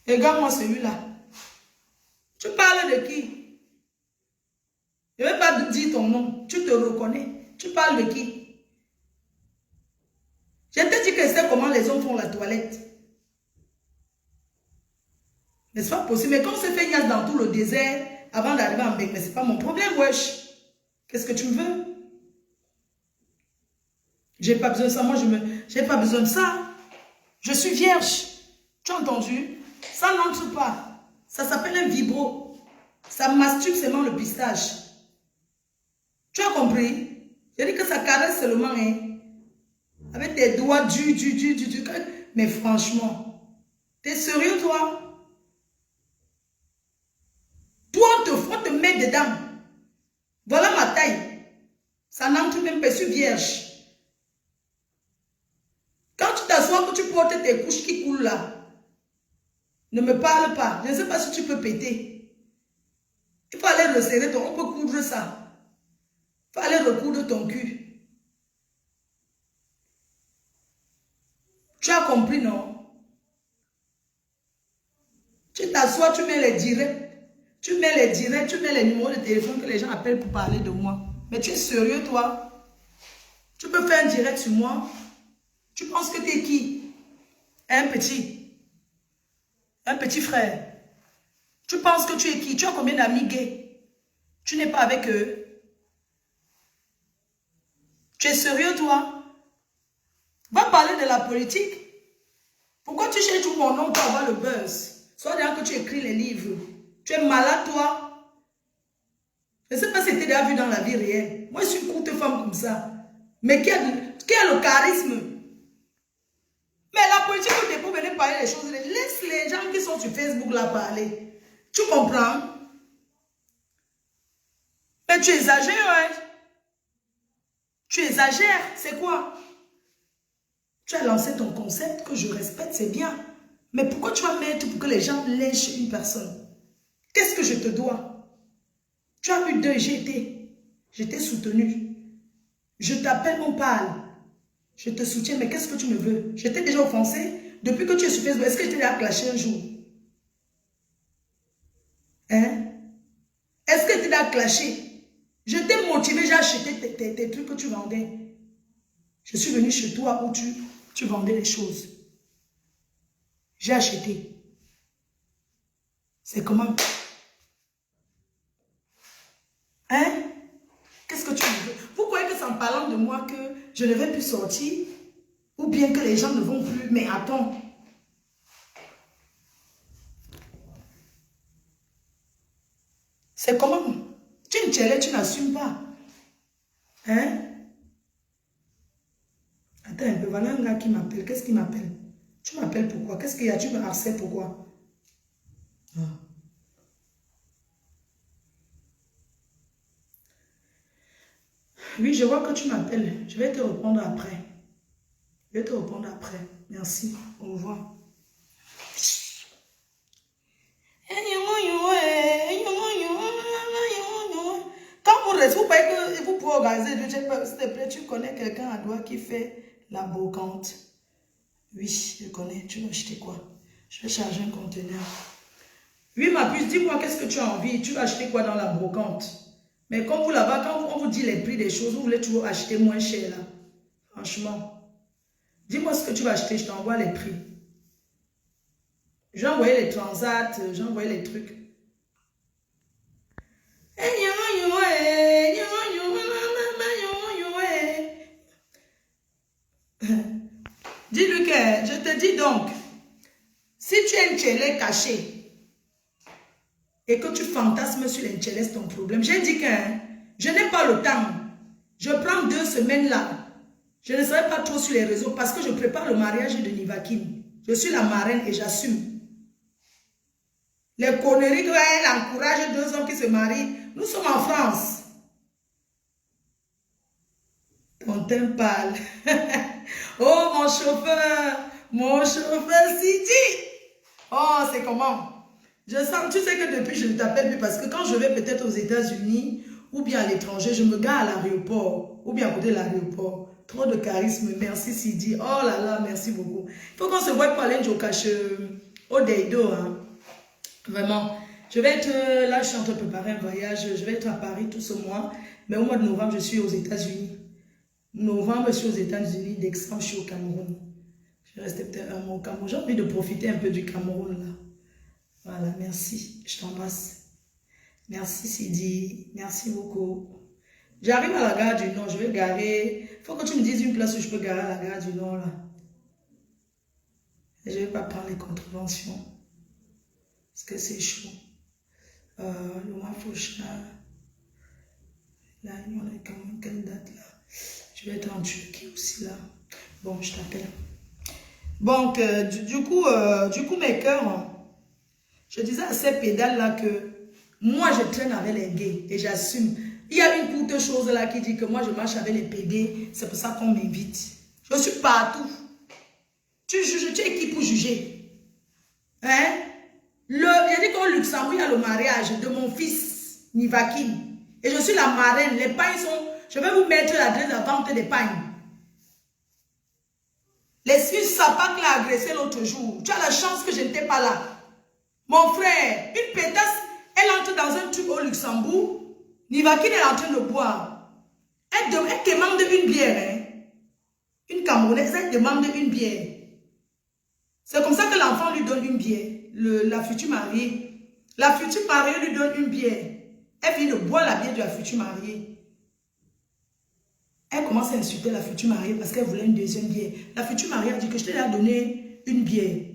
Regarde-moi celui-là. Tu parles de qui? Je ne vais pas te dire ton nom. Tu te reconnais. Tu parles de qui? Je te dis que c'est comment les hommes font la toilette. Mais c'est pas possible. Mais quand on se fait niasse dans tout le désert avant d'arriver en bec, mais c'est pas mon problème, wesh. Qu'est-ce que tu me veux? J'ai pas besoin de ça. Moi, j'ai pas besoin de ça. Je suis vierge. Tu as entendu? Ça n'entre pas. Ça s'appelle un vibro. Ça masturbe seulement le pistache. Tu as compris? J'ai dit que ça caresse seulement, hein. Avec tes doigts du. Mais franchement, t'es sérieux, toi? Toi, on te met dedans. Voilà ma taille. Ça n'entre même pas, je suis vierge. Quand tu t'assois, que tu portes tes couches qui coulent là, ne me parle pas. Je ne sais pas si tu peux péter. Il faut aller resserrer on peut coudre ça. Il faut aller recoudre ton cul. Tu as compris, non? Tu t'assois, tu mets les directs. Tu mets les numéros de téléphone que les gens appellent pour parler de moi. Mais tu es sérieux, toi? Tu peux faire un direct sur moi? Tu penses que tu es qui? Un petit frère. Tu penses que tu es qui? Tu as combien d'amis gays? Tu n'es pas avec eux? Tu es sérieux, toi? Va parler de la politique. Pourquoi tu cherches tout mon nom pour avoir le buzz? Soit d'ailleurs que tu écris les livres. Tu es malade, toi? Je ne sais pas si tu es déjà vu dans la vie réelle. Moi, je suis une courte femme comme ça. Mais qui a le charisme? Mais la politique, au début, venez parler des choses. Laisse les gens qui sont sur Facebook là parler. Tu comprends? Mais tu exagères, ouais. Tu exagères. C'est quoi? Tu as lancé ton concept que je respecte, c'est bien. Mais pourquoi tu vas mettre pour que les gens lynchent une personne? Qu'est-ce que je te dois? Tu as eu 2 GT. Je t'ai soutenu. Je t'appelle, on parle. Je te soutiens, mais qu'est-ce que tu me veux? Je t'ai déjà offensé depuis que tu es sur Facebook. Est-ce que je t'ai déjà clashé un jour? Hein? Est-ce que tu t'es déjà clashé? Je t'ai motivé, j'ai acheté tes trucs que tu vendais. Je suis venue chez toi où tu vendais les choses. J'ai acheté. C'est comment? Hein? Qu'est-ce que tu veux? Vous croyez que c'est en parlant de moi que je ne vais plus sortir? Ou bien que les gens ne vont plus? Mais attends. C'est comment? Tu es une tchélé, tu n'assumes pas. Hein? Attends un peu, voilà un gars qui m'appelle. Qu'est-ce qu'il m'appelle? Tu m'appelles pourquoi? Qu'est-ce qu'il y a? Tu me harcèles pourquoi? Ah. Oui, je vois que tu m'appelles. Je vais te répondre après. Je vais te répondre après. Merci. Au revoir. Quand vous restez, vous croyez que vous pouvez organiser, s'il te plaît, tu connais quelqu'un à Douala qui fait la brocante? Oui, je connais. Tu vas acheter quoi? Je vais charger un conteneur. Oui, ma puce, dis-moi qu'est-ce que tu as envie. Tu vas acheter quoi dans la brocante? Mais comme vous là-bas, quand on vous dit les prix des choses, vous voulez toujours acheter moins cher là. Franchement. Dis-moi ce que tu vas acheter, je t'envoie les prix. J'ai envoyé les transats, j'ai envoyé les trucs. Dis-lui que, je te dis donc, si tu es une tchélé cachée et que tu fantasmes sur les tchélés, c'est ton problème. J'ai dit que je n'ai pas le temps. Je prends 2 semaines là. Je ne serai pas trop sur les réseaux parce que je prépare le mariage de Nivakim. Je suis la marraine et j'assume. Les conneries qu'elle encourage 2 hommes qui se marient. Nous sommes en France. On t'aime pâle. Oh, mon chauffeur Sidi. Oh, c'est comment? Je sens, tu sais que depuis, je ne t'appelle plus parce que quand je vais peut-être aux États-Unis ou bien à l'étranger, je me gare à l'aéroport ou bien à côté de l'aéroport. Trop de charisme. Merci Sidi. Oh là là, merci beaucoup. Il faut qu'on se voit pour aller au cache au Deido. Hein. Vraiment. Je vais être là, je suis en train de préparer un voyage. Je vais être à Paris tout ce mois. Mais au mois de novembre, je suis aux États-Unis. Novembre, je suis aux États-Unis. Décembre, je suis au Cameroun. Je vais rester peut-être un mois au Cameroun. J'ai envie de profiter un peu du Cameroun là. Voilà, merci. Je t'embrasse. Merci Sidi. Merci beaucoup. J'arrive à la gare du Nord. Je vais garer. Il faut que tu me dises une place où je peux garer à la gare du Nord là. Et je ne vais pas prendre les contraventions. Parce que c'est chaud. Le mois prochain. Là, on est quand même quelle date là? Je vais être en Turquie aussi là. Bon, je t'appelle. Donc, du coup, mes cœurs, je disais à ces pédales là que moi, je traîne avec les gays et j'assume. Il y a une courte chose là qui dit que moi, je marche avec les PD. C'est pour ça qu'on m'invite. Je suis partout. Tu juges, tu es qui pour juger? Hein? Il y a dit qu'au Luxembourg, il y a le mariage de mon fils, Nivakim. Et je suis la marraine. Les pagnes sont... Je vais vous mettre l'adresse à vente des pagnes. L'excuse Sapak l'a agressé l'autre jour. Tu as la chance que je n'étais pas là. Mon frère, une pétasse, elle entre dans un truc au Luxembourg. Nivakim est en train de boire. Elle demande une bière. Hein? Une Camerounaise, elle demande une bière. C'est comme ça que l'enfant lui donne une bière. La future mariée. La future mariée lui donne une bière. Elle vient de boire la bière de la future mariée. Elle commence à insulter la future mariée parce qu'elle voulait une deuxième bière. La future mariée a dit que je t'ai donné une bière.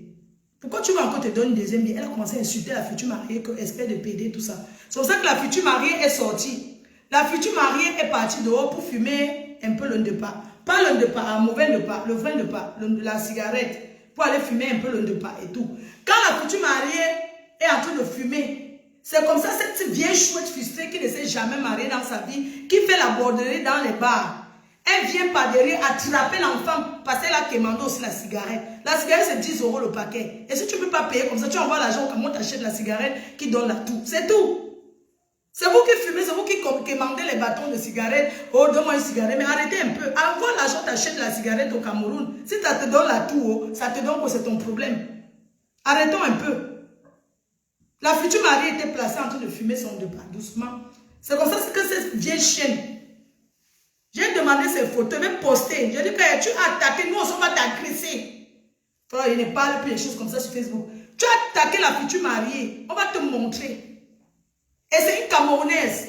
Pourquoi tu veux encore te donner une deuxième bière? Elle a commencé à insulter la future mariée, que espèce de PD, tout ça. C'est pour ça que la future mariée est sortie. La future mariée est partie dehors pour fumer un peu le ndepa. Pas le ndepa, un mauvais ndepa, le vrai ndepa, la cigarette. Pour aller fumer un peu le ndepa et tout. Quand la future mariée est en train de fumer, c'est comme ça cette vieille chouette frustrée qui ne s'est jamais mariée dans sa vie, qui fait la borderie dans les bars. Elle vient par derrière attraper l'enfant parce qu'elle a commandé aussi la cigarette. La cigarette, c'est 10 € le paquet. Et si tu ne peux pas payer comme ça, tu envoies l'argent comment tu achètes la cigarette qui donne la tout. C'est tout. C'est vous qui fumez, c'est vous qui commandez les bâtons de cigarette. Oh, donne-moi une cigarette. Mais arrêtez un peu. Envoie l'argent, tu achètes la cigarette au Cameroun. Si ça te donne la tout, ça te donne que c'est ton problème. Arrêtons un peu. La future mariée était placée en train de fumer son repas doucement. C'est comme ça que cette vieille chienne. J'ai demandé ces photos, je vais poster. J'ai dit que tu as attaqué, nous on va t'agresser. Il ne parle plus des choses comme ça sur Facebook. Tu as attaqué la future mariée, on va te montrer. Et c'est une Camerounaise.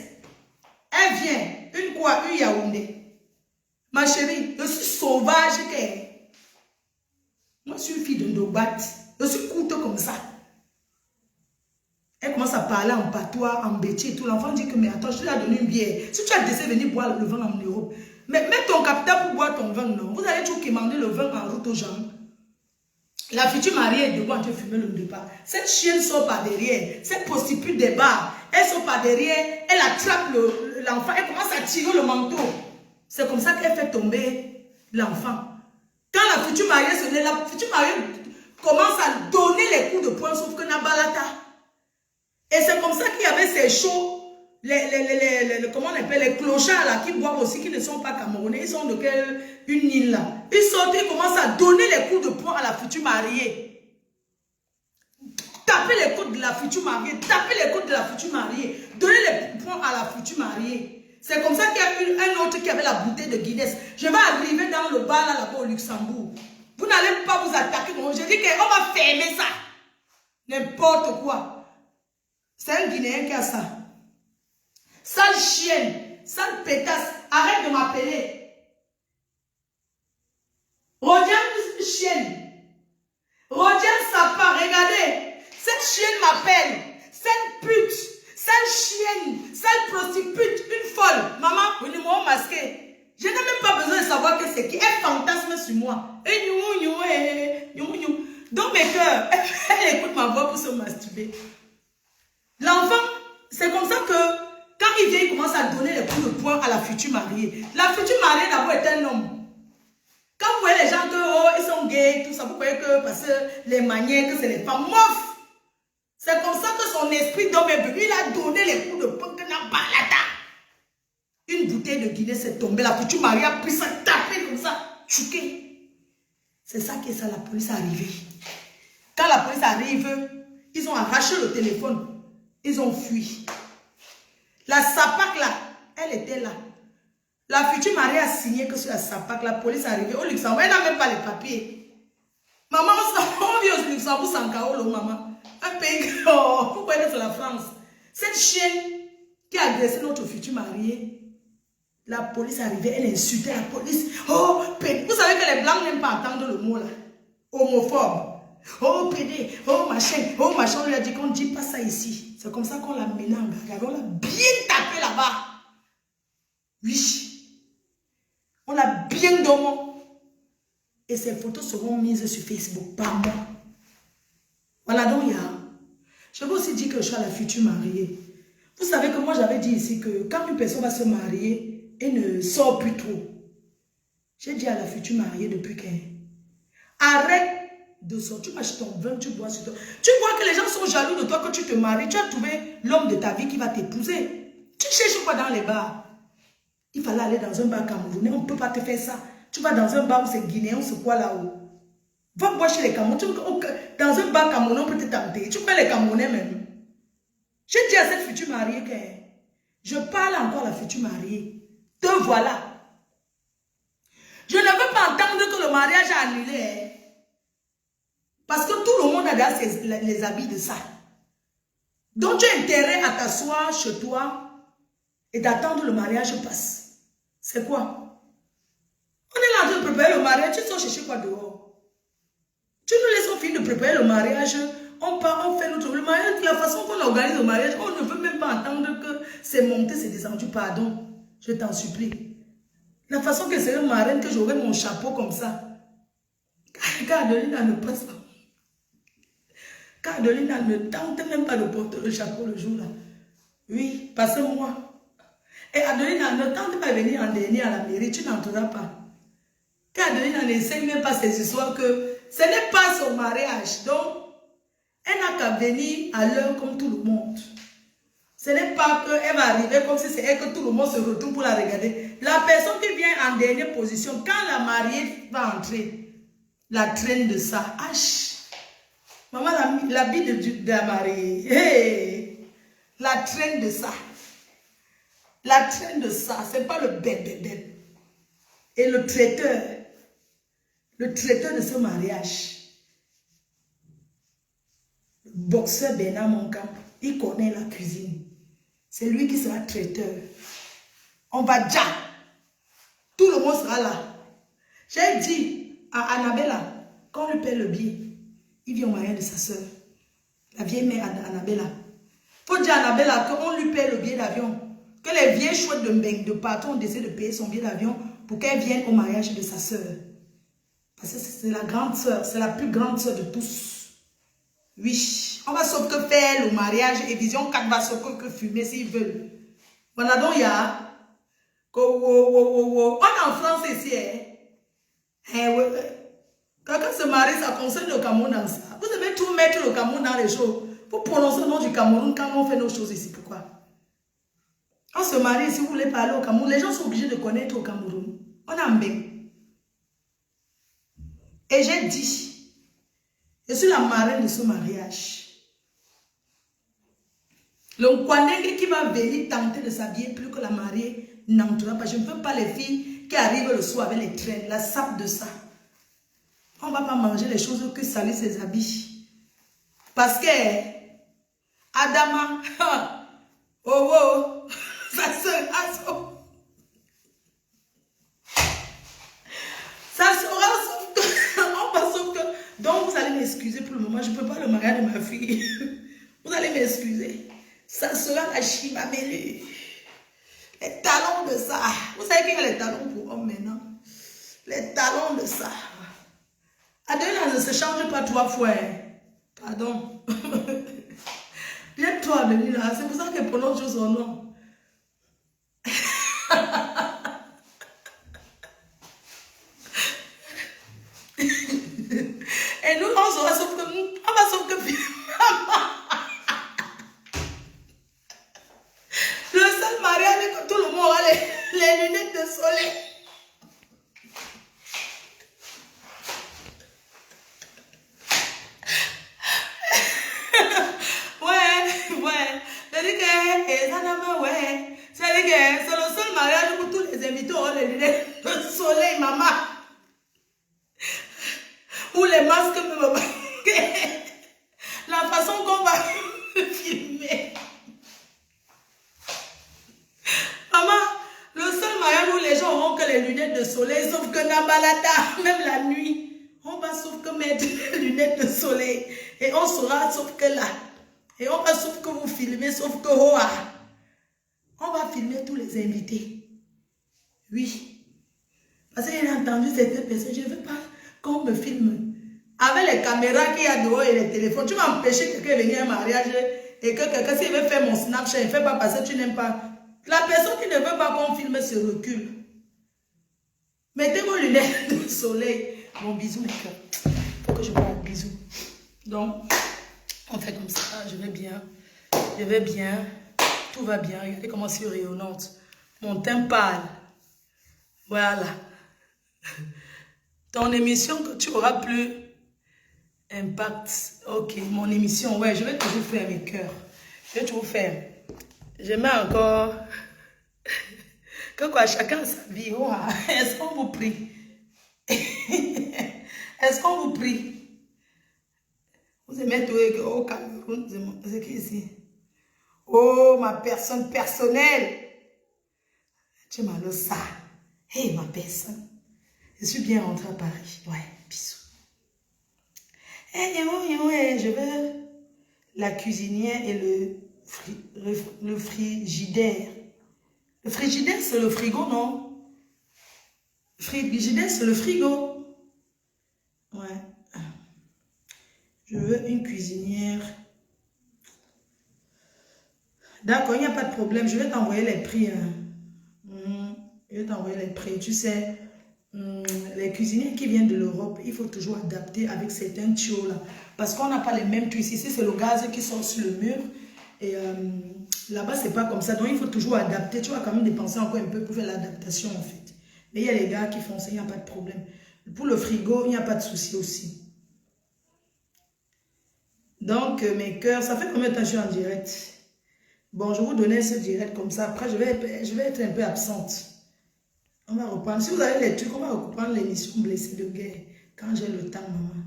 Elle vient, une Yaoundé. Ma chérie, je suis sauvage. Moi, je suis une fille de Ndobat. Je suis courte comme ça. Elle commence à parler en patois, en bêtise et tout. L'enfant dit que, mais attends, je te l'ai donné une bière. Si tu as décidé de venir boire le vin en Europe, mais mets ton capital pour boire ton vin, non. Vous allez toujours commander le vin en route aux gens. La future mariée est debout en train de fumer le départ. Cette chienne sort par derrière. Cette prostituée des bars, elle sort par derrière. Elle attrape l'enfant. Elle commence à tirer le manteau. C'est comme ça qu'elle fait tomber l'enfant. Quand la future mariée se lève, la future mariée commence à donner les coups de poing, sauf que Nabalata. Et c'est comme ça qu'il y avait ces shows, comment on appelle, les clochards là, qui boivent aussi, qui ne sont pas camerounais, ils sont de une île là. Ils sortent, ils commencent à donner les coups de poing à la future mariée. Taper les coups de la future mariée, taper les coups de la future mariée, donner les coups de poing à la future mariée. C'est comme ça qu'il y a eu un autre qui avait la bouteille de Guinness. Je vais arriver dans le bar là-bas au Luxembourg. Vous n'allez pas vous attaquer. Je dis qu'on va fermer ça. N'importe quoi. C'est un Guinéen qui a ça. Sale chienne, sale pétasse, arrête de m'appeler. Regarde chienne. Regarde sapin, regardez. Cette chienne m'appelle. Cette pute, sale chienne, sale prostituée, une folle. Maman, le numéro masqué. Je n'ai même pas besoin de savoir que c'est qui. Elle fantasme sur moi. Donc mes cœurs, elle écoute ma voix pour se masturber. L'enfant, c'est comme ça que quand il vient, il commence à donner les coups de poing à la future mariée. La future mariée d'abord est un homme. Quand vous voyez les gens que oh, ils sont gays, tout ça, vous voyez que parce que les manières, que c'est les femmes mof. C'est comme ça que son esprit d'homme est venu. Il a donné les coups de poing que n'a pas la table. Une bouteille de Guinness est tombée. La future mariée a pris ça, tapé comme ça, chouqué. C'est ça qui est ça, la police est arrivée. Quand la police arrive, ils ont arraché le téléphone. Ils ont fui. La SAPAC là, elle était là. La future mariée a signé que sur la SAPAC, la police est arrivée au Luxembourg. Elle n'a même pas les papiers. Maman, on vit au Luxembourg sans Kaolo, maman. Un pays, oh, vous voyez que c'est la France. Cette chienne qui a agressé notre future mariée, la police est arrivée, elle insultait la police. Oh, pédé. Vous savez que les blancs n'aiment pas entendre le mot là. Homophobe. Oh, pédé. Oh, machin. Oh, machin. On lui a dit qu'on ne dit pas ça ici. C'est comme ça qu'on l'a mené en garde. On l'a bien tapé là-bas. Oui. On l'a bien dormi. Et ces photos seront mises sur Facebook par moi. Voilà donc, il y a. Je veux aussi dire que je suis à la future mariée. Vous savez que moi, j'avais dit ici que quand une personne va se marier, elle ne sort plus trop. J'ai dit à la future mariée depuis qu'elle... Arrête de sortir, tu achètes ton vin, tu bois sur toi. Tu vois que les gens sont jaloux de toi quand tu te maries. Tu as trouvé l'homme de ta vie qui va t'épouser. Tu cherches quoi dans les bars? Il fallait aller dans un bar camerounais. On ne peut pas te faire ça. Tu vas dans un bar où c'est guinéen, c'est quoi là-haut? Va boire chez les Camerounais. Dans un bar camerounais, on peut te tenter. Tu connais les Camerounais même. J'ai dit à cette future mariée que je parle encore à la future mariée. Te voilà. Je ne veux pas entendre que le mariage est annulé. Parce que tout le monde a déjà les habits de ça. Donc tu as intérêt à t'asseoir chez toi et d'attendre le mariage passe. C'est quoi? On est là en train de préparer le mariage. Tu sors chercher quoi dehors? Tu nous laisses finir de préparer le mariage. On part, on fait notre... Le mariage, la façon qu'on organise le mariage, on ne veut même pas entendre que c'est monté, c'est descendu. Pardon, je t'en supplie. La façon que c'est une marraine, que j'aurai mon chapeau comme ça. Car Adelina ne passe pas. Car Adelina ne tente même pas de porter le chapeau le jour-là. Oui, passez-moi. Et Adelina ne tente pas de venir en dernier à la mairie, tu n'entreras pas. Car Adelina n'essaie même pas ces histoires que ce n'est pas son mariage. Donc, elle n'a qu'à venir à l'heure comme tout le monde. Ce n'est pas qu'elle va arriver comme si c'est elle que tout le monde se retourne pour la regarder. La personne qui vient en dernière position, quand la mariée va entrer, la traîne de ça. H. Maman, l'habit de la mariée. Hey, la traîne de ça. La traîne de ça, c'est pas le bête. Et le traiteur de ce mariage, le boxeur Bernard Moncamp, il connaît la cuisine. C'est lui qui sera traiteur. On va déjà. Tout le monde sera là. J'ai dit à Annabella, quand on lui paie le billet, il vient au mariage de sa soeur. La vieille mère Annabella. Il faut dire à Annabella qu'on lui paie le billet d'avion. Que les vieilles chouettes de partout ont décidé de payer son billet d'avion pour qu'elle vienne au mariage de sa soeur. Parce que c'est la grande soeur, c'est la plus grande soeur de tous. Oui, on va sauf que faire le mariage et Vision 4 va sauf que fumer s'ils veulent. Voilà donc il y a... On est en France ici. Quand se marie, ça concerne le Cameroun dans ça. Vous devez tout mettre le Cameroun dans les choses. Pour prononcer le nom du Cameroun quand on fait nos choses ici. Pourquoi? On se marie, si vous voulez parler au Cameroun, les gens sont obligés de connaître au Cameroun. On a un bien. Et j'ai dit, je suis la marraine de ce mariage. Le Kwanenge qui va venir tenter de s'habiller plus que la mariée n'entrera pas. Je ne veux pas les filles qui arrivent le soir avec les traînes, la sape de ça. On ne va pas manger les choses que salissent ses habits. Parce que Adama, ça sera sauf que, on va sauf que, donc vous allez m'excuser pour le moment, je ne peux pas le mariage de ma fille. Vous allez m'excuser. Ça sera la chimamelu. Les talons de ça. Vous savez qu'il y a les talons pour hommes maintenant. Les talons de ça. Adèle ne se change pas 3 fois. Pardon. Viens-toi, Adelina. C'est pour ça qu'elle prononce son nom. Et nous, on sera sauf que... On va sauf que... Le seul mariage que tout le monde aura les lunettes de soleil. C'est le seul mariage où tous les invités auront les lunettes de soleil, maman. Ou les masques, la façon qu'on va filmer. Maman, le seul mariage où les gens auront que les lunettes de soleil, sauf que Nabalata, même la nuit, on va sauf que mettre les lunettes de soleil. Et on sera sauf que là. Et on va sauf que vous filmez, sauf que Hoa. On va filmer tous les invités. Oui. Parce que j'ai entendu certaines personnes, je ne veux pas qu'on me filme. Avec les caméras qu'il y a dehors et les téléphones, tu vas empêcher quelqu'un de venir à un mariage et que quelqu'un, s'il veut faire mon Snapchat, il ne fait pas parce que tu n'aimes pas. La personne qui ne veut pas qu'on filme se recule. Mettez vos lunettes de soleil. Bon, bisous, mes cœurs. Il faut que je parle bisous. Donc, on fait comme ça. Je vais bien. Je vais bien. Tout va bien. Regardez comment c'est rayonnante. Mon teint pâle. Voilà. Ton émission que tu auras plus impact. Ok, mon émission. Ouais, je vais toujours faire mes cœurs. Je vais toujours faire. Je mets encore. Que quoi, chacun sa vie. Oh, est-ce qu'on vous prie? Est-ce qu'on vous prie? Vous aimez tout au Cameroun. C'est qui ici? Oh, ma personne personnelle. Tu m'as le ça. Hé, ma personne. Je suis bien rentrée à Paris. Ouais, bisous. Je veux la cuisinière et le frigidaire. Le frigidaire, c'est le frigo, non? Le frigidaire, c'est le frigo. Ouais. Je veux une cuisinière. D'accord, il n'y a pas de problème. Je vais t'envoyer les prix. Je vais t'envoyer les prix. Tu sais, les cuisiniers qui viennent de l'Europe, il faut toujours adapter avec certains tuyaux là. Parce qu'on n'a pas les mêmes tuyaux. Ici, c'est le gaz qui sort sur le mur. Et là-bas, c'est pas comme ça. Donc, il faut toujours adapter. Tu vas quand même dépenser encore un peu pour faire l'adaptation en fait. Mais il y a les gars qui font ça, il n'y a pas de problème. Pour le frigo, il n'y a pas de souci aussi. Donc, mes cœurs, ça fait combien de temps que je suis en direct? Bon, je vous donnais ce direct comme ça. Après, je vais être un peu absente. On va reprendre. Si vous avez les trucs, on va reprendre l'émission Blessée de guerre. Quand j'ai le temps, maman.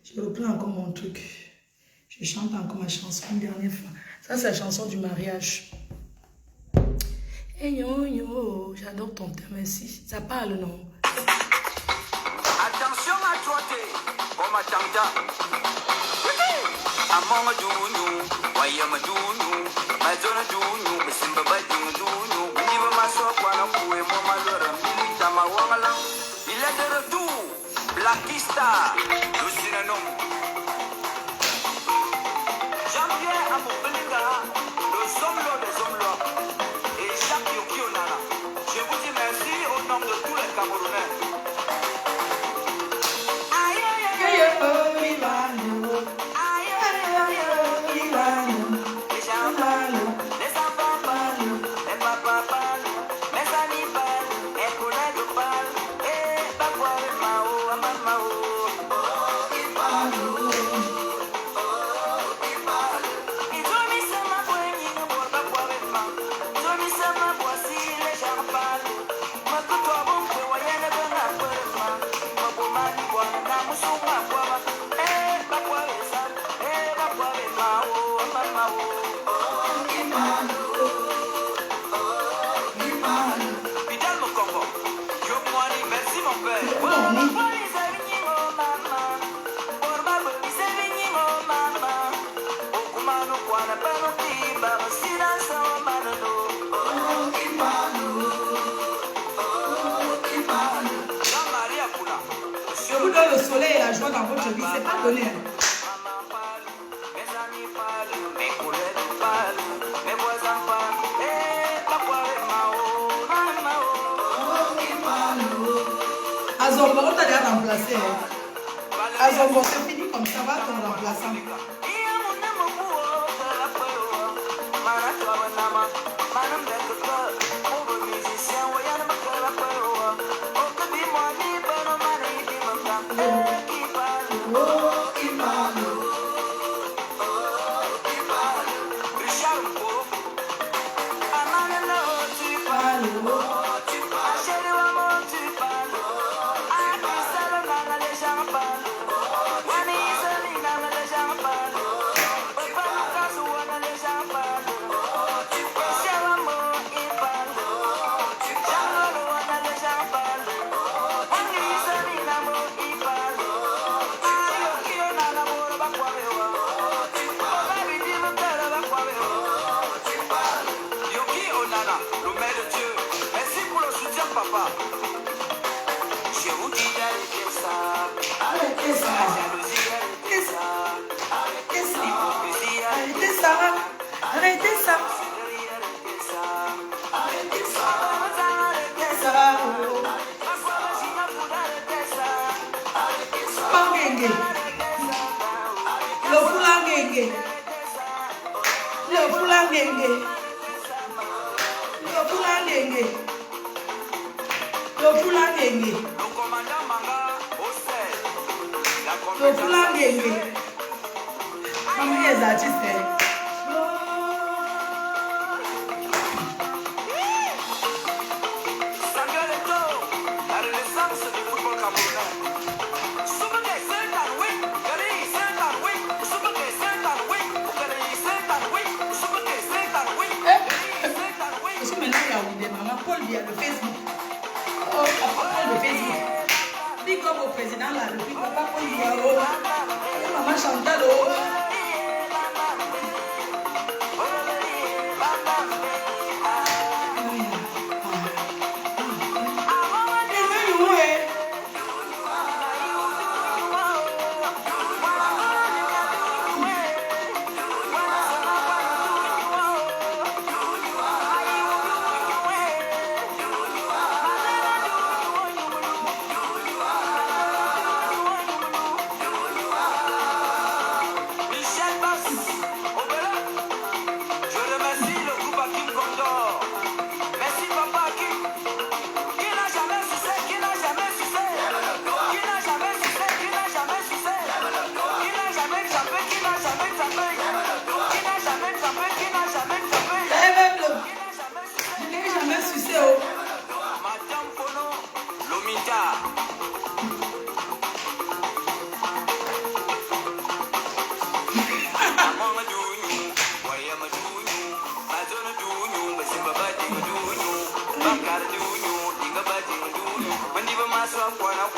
Je reprends encore mon truc. Je chante encore ma chanson une dernière fois. Ça, c'est la chanson du mariage. Hey, j'adore ton thème, merci. Ça parle, non? Attention à toi, comme à Tanta. Among a dunu, why am a dunu, my zona dunu, the simple biting dunu, even my soap one of who am on my daughter, Militama Wangala, the letter of two, Blackista, Lucinano. Jean-Pierre Amobelinga, le somlo des hommes, et Jacques Yokionana. Je vous dis merci au nom de tous les Camerounais. Le soleil et la joie dans votre vie, c'est pas donné. Azombo, on t'a déjà remplacé. Azombo, c'est fini comme ça, va ton remplaçant.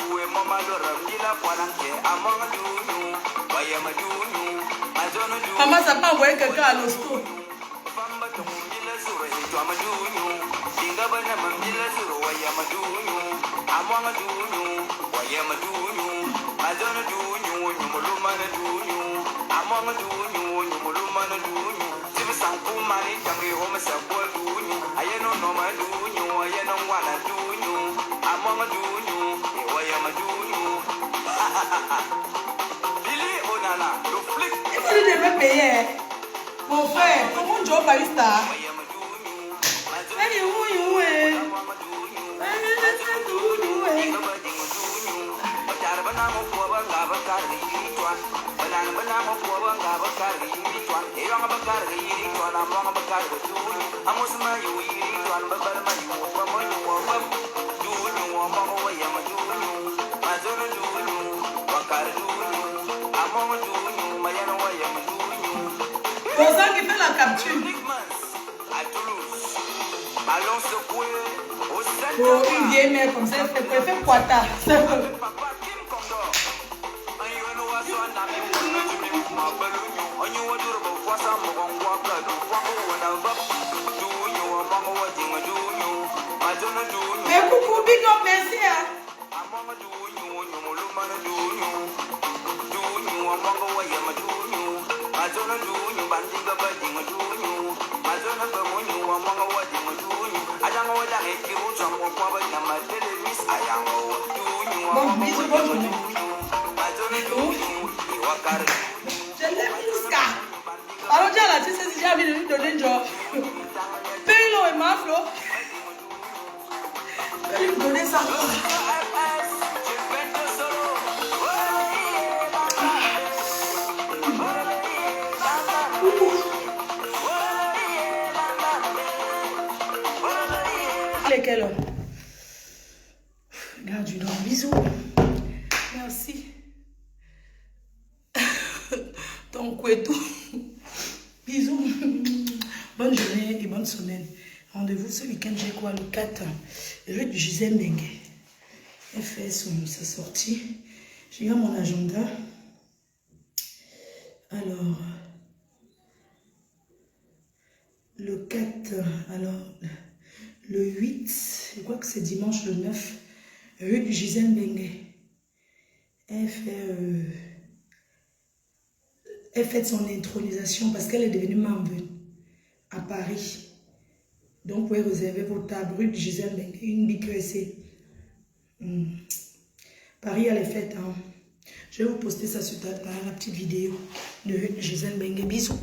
kuwe mama loram dila kwananke among dunyu wayama dunyu mazono dunyu Maman, ça pas envoyé quelqu'un à l'hosto. Bamba tumdila zuro hito amadunyu Dinga bana mamdila zuro wayama dunyu among dunyu wayama dunyu mazono dunyu nyumulumana dunyu among dunyu nyumulumana dunyu Sibisanku mani tangi homa sabwa dunyu ayeno noma dunyu ayeno wana dunyu among dunyu wayama dunyu Billy Onana le flic Et tu devais payer. Mon frère, comment Joe Barista? wayama dunyu Elle est où, eh? Rosa qui fait la capture. Allons secouer au centre. Oh, une vieille mère comme ça, elle fait quoi ta? Papa Kim Kondor. Ayuano wasona mi mwana tumi mabelunyu. Anyuwa durbo kwasa mugongwa kadu. Wangu wana bab. Dunyu amango wajinga dunyu. Majona dunyu. Mais coucou, big up, merci. Hein. Amanga dunyu nyumulumana dunyu. Dunyu amango wayama dunyu. Majona dunyu bandinga bajinga dunyu. Majona bamunyu amango wajinga dunyu. Ajango wadange kirucha mwa banyama telemis ayango dunyu. Bon, bisous, bonne journée. Je l'aime jusqu'à. Alors, dis à la tu sais si j'ai envie de lui donner un job. Paye-le et maflo. Je vais lui donner ça. Lesquels? Regarde, du nom. Bisous. Merci. Ton couetou. Bisous. Bonne journée et bonne semaine. Rendez-vous ce week-end, j'ai quoi? Le 4, rue du Gisèle Bengue. Elle fait sa sortie. J'ai eu mon agenda. Alors, le 4, alors, le 8, je crois que c'est dimanche le 9, rue du Gisèle Bengue. Elle fait son intronisation parce qu'elle est devenue membre à Paris. Donc, vous pouvez réserver vos tables rue de Gisèle Bengue, une BQSC. Paris, elle est faite. Hein. Je vais vous poster ça sur la petite vidéo de rue de Gisèle Bengue. Bisous.